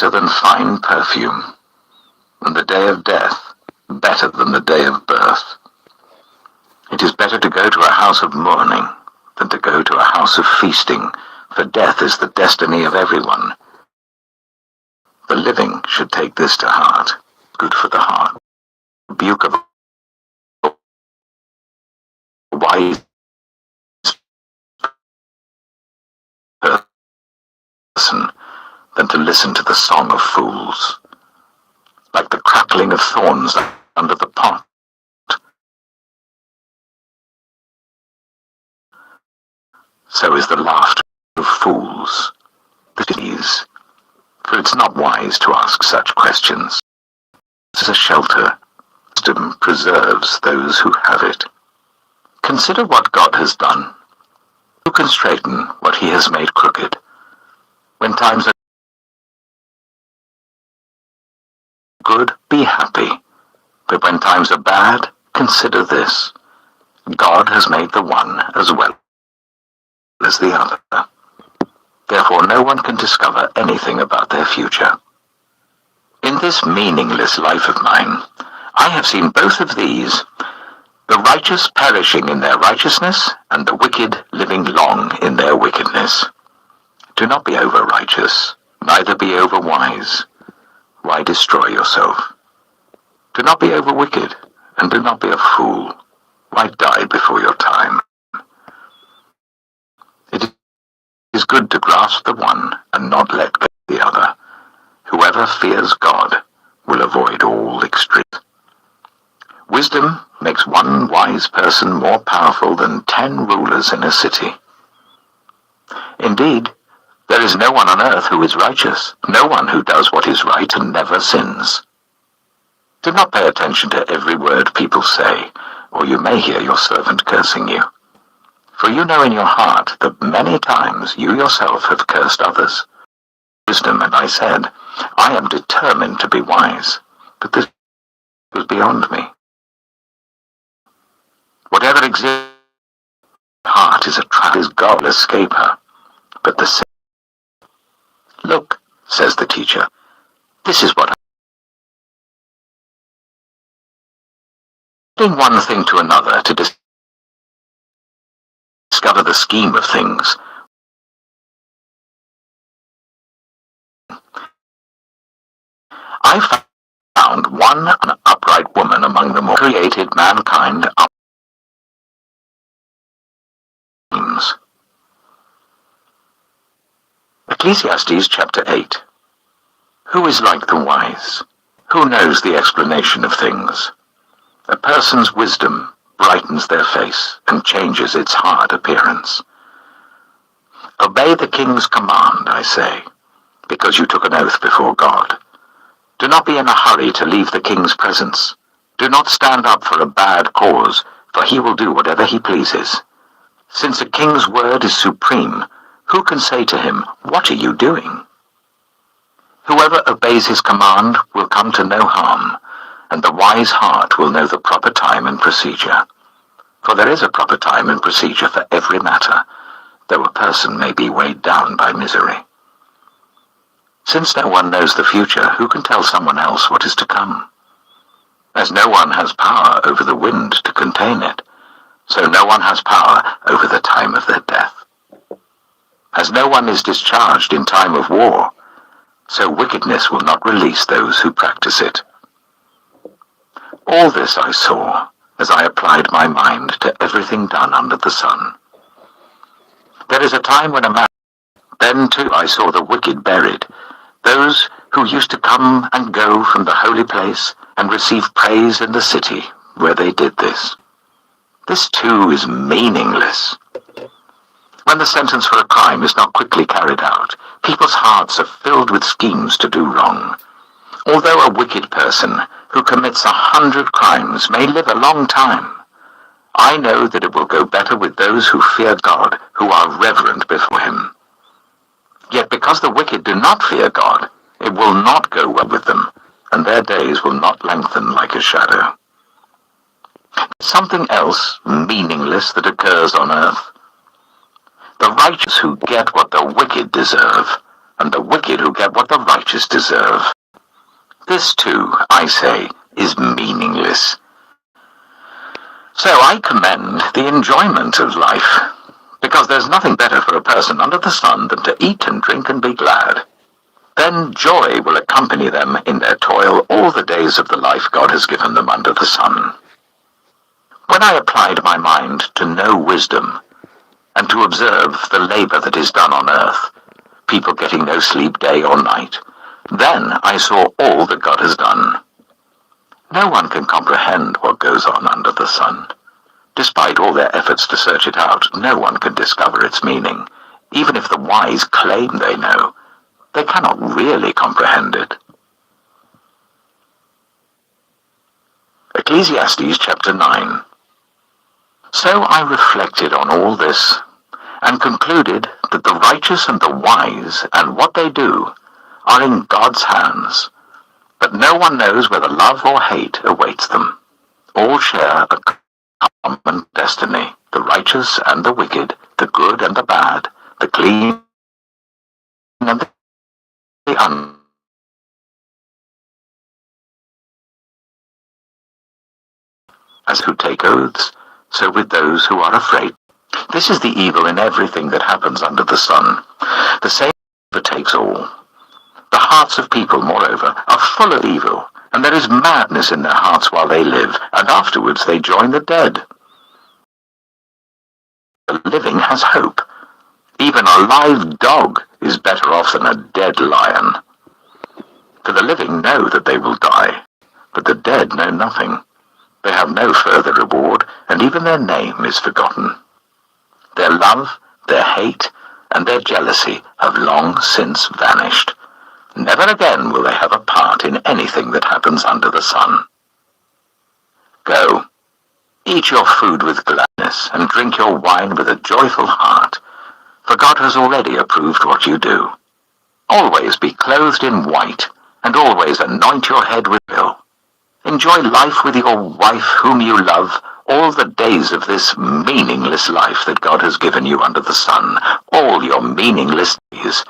better than fine perfume, and the day of death better than the day of birth. It is better to go to a house of mourning than to go to a house of feasting, for death is the destiny of everyone. The living should take this to heart. Good for the heart. Rebuke of a wise person than to listen to the song of fools. Like the crackling of thorns under the pot, so is the laughter of fools. Please, for it's not wise to ask such questions. As a shelter, wisdom preserves those who have it. Consider what God has done. Who can straighten what he has made crooked? When times are good, be happy. But when times are bad, consider this. God has made the one as well as the other. Therefore no one can discover anything about their future. In this meaningless life of mine, I have seen both of these, the righteous perishing in their righteousness, and the wicked living long in their wickedness. Do not be over-righteous, neither be over-wise. Why destroy yourself? Do not be over-wicked, and do not be a fool. Why die before your time? It is good to grasp the one and not let go of the other. Whoever fears God will avoid all extremes. Wisdom makes one wise person more powerful than 10 rulers in a city. Indeed, there is no one on earth who is righteous, no one who does what is right and never sins. Do not pay attention to every word people say, or you may hear your servant cursing you. For you know in your heart that many times you yourself have cursed others. Wisdom, and I said, I am determined to be wise, but this was beyond me. Whatever exists in her heart is a trap, is God will escape her. But the sin. Look, says the teacher, this is what adding one thing to another to discover the scheme of things. I found one an upright woman among them all, created mankind up. Ecclesiastes chapter 8. Who is like the wise? Who knows the explanation of things? A person's wisdom brightens their face and changes its hard appearance. Obey the king's command, I say, because you took an oath before God. Do not be in a hurry to leave the king's presence. Do not stand up for a bad cause, for he will do whatever he pleases. Since a king's word is supreme, who can say to him, "What are you doing?" Whoever obeys his command will come to no harm, and the wise heart will know the proper time and procedure. For there is a proper time and procedure for every matter, though a person may be weighed down by misery. Since no one knows the future, who can tell someone else what is to come? As no one has power over the wind to contain it, so no one has power over the time of their death. As no one is discharged in time of war, so wickedness will not release those who practice it. All this I saw as I applied my mind to everything done under the sun. There is a time when a man, then too I saw the wicked buried, those who used to come and go from the holy place and receive praise in the city where they did this. This too is meaningless. When the sentence for a crime is not quickly carried out, people's hearts are filled with schemes to do wrong. Although a wicked person who commits 100 crimes may live a long time, I know that it will go better with those who fear God, who are reverent before him. Yet because the wicked do not fear God, it will not go well with them, and their days will not lengthen like a shadow. Something else meaningless that occurs on earth. The righteous who get what the wicked deserve and the wicked who get what the righteous deserve. This too, I say, is meaningless. So I commend the enjoyment of life, because there's nothing better for a person under the sun than to eat and drink and be glad. Then joy will accompany them in their toil all the days of the life God has given them under the sun. When I applied my mind to know wisdom, and to observe the labor that is done on earth, people getting no sleep day or night, then I saw all that God has done. No one can comprehend what goes on under the sun. Despite all their efforts to search it out, no one can discover its meaning. Even if the wise claim they know, they cannot really comprehend it. Ecclesiastes chapter 9. So I reflected on all this, and concluded that the righteous and the wise and what they do are in God's hands, but no one knows whether love or hate awaits them. All share a common destiny, the righteous and the wicked, the good and the bad, the clean and the unclean. As who take oaths, so with those who are afraid. This is the evil in everything that happens under the sun. The same overtakes all. The hearts of people, moreover, are full of evil, and there is madness in their hearts while they live, and afterwards they join the dead. The living has hope. Even a live dog is better off than a dead lion. For the living know that they will die, but the dead know nothing. They have no further reward, and even their name is forgotten. Their love, their hate, and their jealousy have long since vanished. Never again will they have a part in anything that happens under the sun. Go, eat your food with gladness, and drink your wine with a joyful heart, for God has already approved what you do. Always be clothed in white, and always anoint your head with oil. Enjoy life with your wife whom you love, all the days of this meaningless life that God has given you under the sun, all your meaningless days.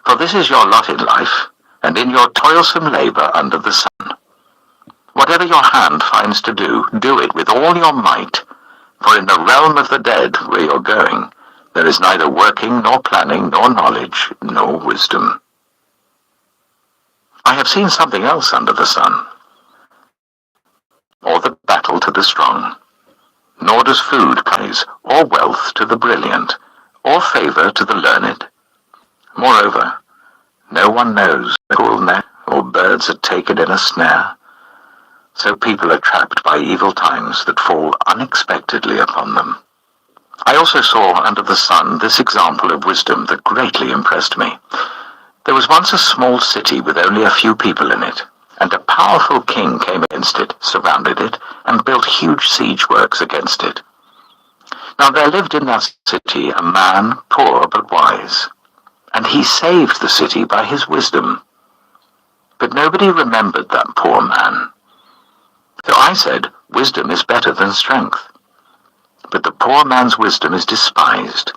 For this is your lot in life, and in your toilsome labor under the sun. Whatever your hand finds to do, do it with all your might, for in the realm of the dead where you're going, there is neither working, nor planning, nor knowledge, nor wisdom. I have seen something else under the sun, or the battle to the strong. Nor does food praise, or wealth to the brilliant, or favor to the learned. Moreover, no one knows the cruel net, or birds are taken in a snare. So people are trapped by evil times that fall unexpectedly upon them. I also saw under the sun this example of wisdom that greatly impressed me. There was once a small city with only a few people in it, and a powerful king came against it, surrounded it, and built huge siege works against it. Now there lived in that city a man, poor but wise, and he saved the city by his wisdom. But nobody remembered that poor man. So I said, wisdom is better than strength. But the poor man's wisdom is despised,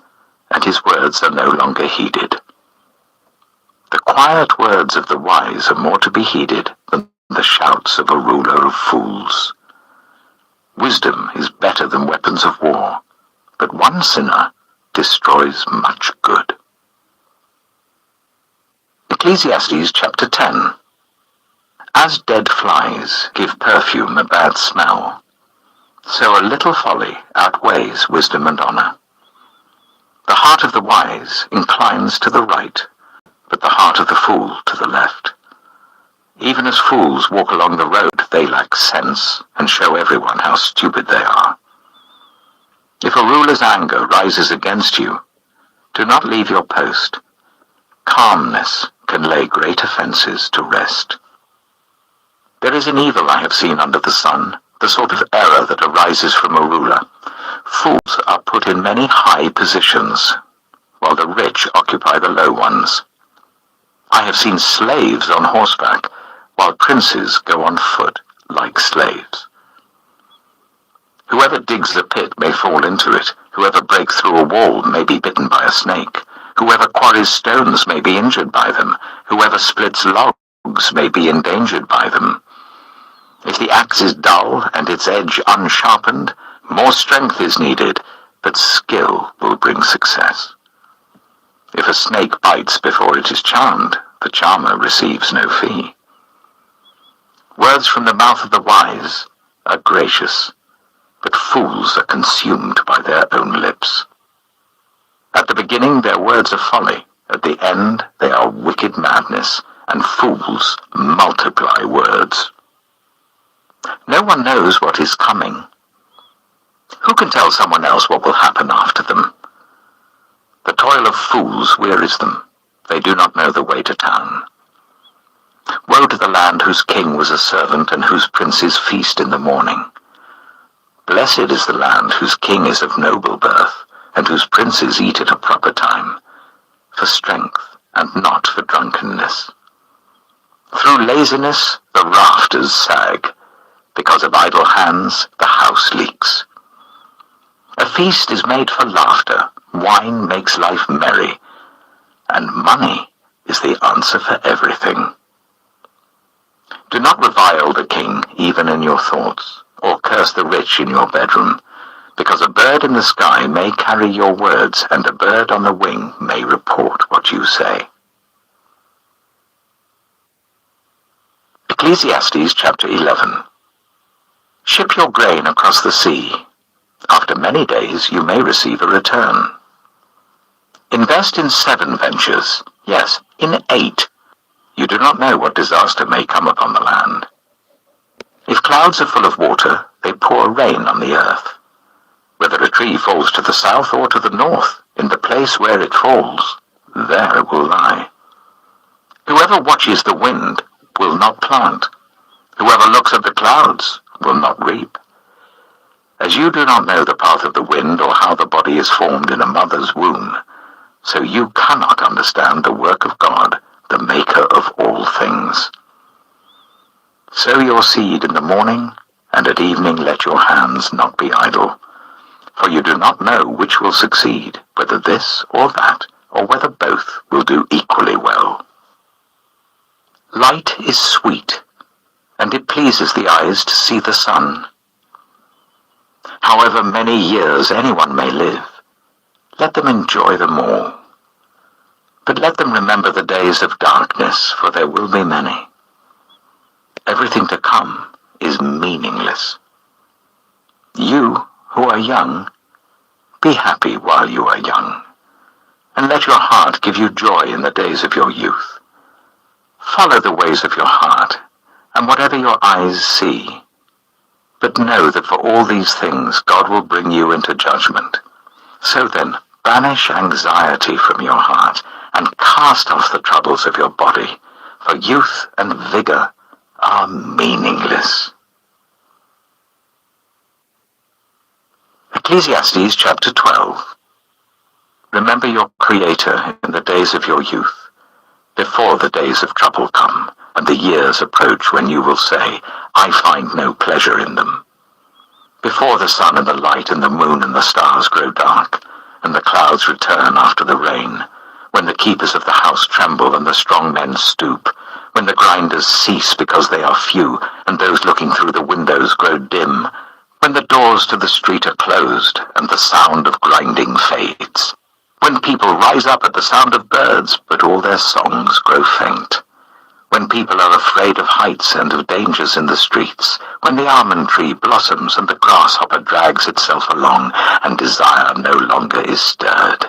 and his words are no longer heeded. The quiet words of the wise are more to be heeded than the shouts of a ruler of fools. Wisdom is better than weapons of war, but one sinner destroys much good. Ecclesiastes chapter 10. As dead flies give perfume a bad smell, so a little folly outweighs wisdom and honor. The heart of the wise inclines to the right, but the heart of the fool to the left. Even as fools walk along the road, they lack sense and show everyone how stupid they are. If a ruler's anger rises against you, do not leave your post. Calmness can lay great offenses to rest. There is an evil I have seen under the sun, the sort of error that arises from a ruler. Fools are put in many high positions, while the rich occupy the low ones. I have seen slaves on horseback, while princes go on foot like slaves. Whoever digs the pit may fall into it. Whoever breaks through a wall may be bitten by a snake. Whoever quarries stones may be injured by them. Whoever splits logs may be endangered by them. If the axe is dull and its edge unsharpened, more strength is needed, but skill will bring success. If a snake bites before it is charmed, the charmer receives no fee. Words from the mouth of the wise are gracious, but fools are consumed by their own lips. At the beginning their words are folly, at the end they are wicked madness, and fools multiply words. No one knows what is coming. Who can tell someone else what will happen after them? The toil of fools wearies them. They do not know the way to town. Woe to the land whose king was a servant and whose princes feast in the morning. Blessed is the land whose king is of noble birth, and whose princes eat at a proper time, for strength and not for drunkenness. Through laziness the rafters sag. Because of idle hands the house leaks. A feast is made for laughter, wine makes life merry, and money is the answer for everything. Do not revile the king even in your thoughts, or curse the rich in your bedroom, because a bird in the sky may carry your words, and a bird on the wing may report what you say. Ecclesiastes chapter 11. Ship your grain across the sea. After many days you may receive a return. Invest in 7 ventures, yes, in 8. You do not know what disaster may come upon the land. If clouds are full of water, they pour rain on the earth. Whether a tree falls to the south or to the north, in the place where it falls, there it will lie. Whoever watches the wind will not plant. Whoever looks at the clouds will not reap. As you do not know the path of the wind or how the body is formed in a mother's womb, so you cannot understand the work of God, the maker of all things. Sow your seed in the morning, and at evening let your hands not be idle. For you do not know which will succeed, whether this or that, or whether both will do equally well. Light is sweet, and it pleases the eyes to see the sun. However many years anyone may live, let them enjoy them all. But let them remember the days of darkness, for there will be many. Everything to come is meaningless. You, who are young, be happy while you are young, and let your heart give you joy in the days of your youth. Follow the ways of your heart, and whatever your eyes see. But know that for all these things God will bring you into judgment. So then, banish anxiety from your heart, and cast off the troubles of your body, for youth and vigor are meaningless. Ecclesiastes chapter 12. Remember your Creator in the days of your youth, before the days of trouble come, and the years approach when you will say, I find no pleasure in them. Before the sun and the light and the moon and the stars grow dark, and the clouds return after the rain, when the keepers of the house tremble and the strong men stoop, when the grinders cease because they are few, and those looking through the windows grow dim, when the doors to the street are closed, and the sound of grinding fades, when people rise up at the sound of birds, but all their songs grow faint, when people are afraid of heights and of dangers in the streets, when the almond tree blossoms and the grasshopper drags itself along, and desire no longer is stirred.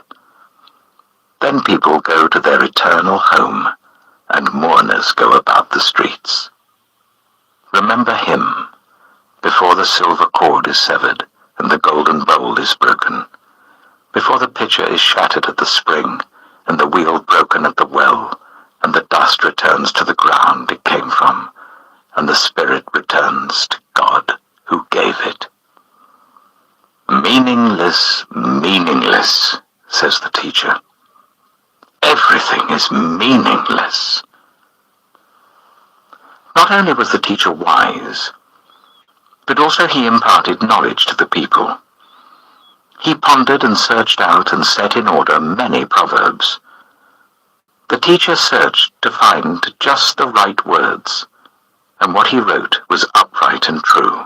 Then people go to their eternal home, and mourners go about the streets. Remember him, before the silver cord is severed, and the golden bowl is broken, before the pitcher is shattered at the spring, and the wheel broken at the well, and the dust returns to the ground it came from, and the spirit returns to God who gave it. Meaningless, meaningless, says the teacher. Everything is meaningless. Not only was the teacher wise, but also he imparted knowledge to the people. He pondered and searched out and set in order many proverbs. The teacher searched to find just the right words, and what he wrote was upright and true.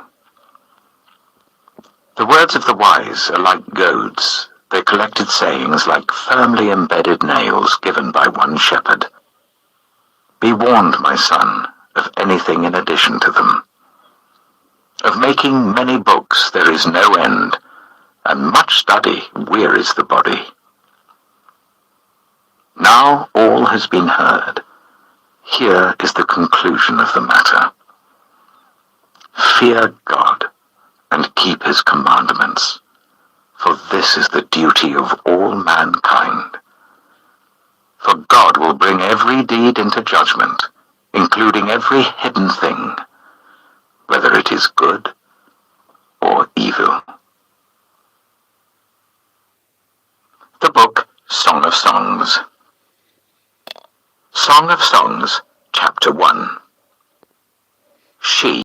The words of the wise are like goads, their collected sayings like firmly embedded nails given by one shepherd. Be warned, my son, of anything in addition to them. Of making many books there is no end, and much study wearies the body. Now all has been heard. Here is the conclusion of the matter. Fear God and keep his commandments, for this is the duty of all mankind. For God will bring every deed into judgment, including every hidden thing, whether it is good or evil. The book Song of Songs. Song of Songs, Chapter 1. She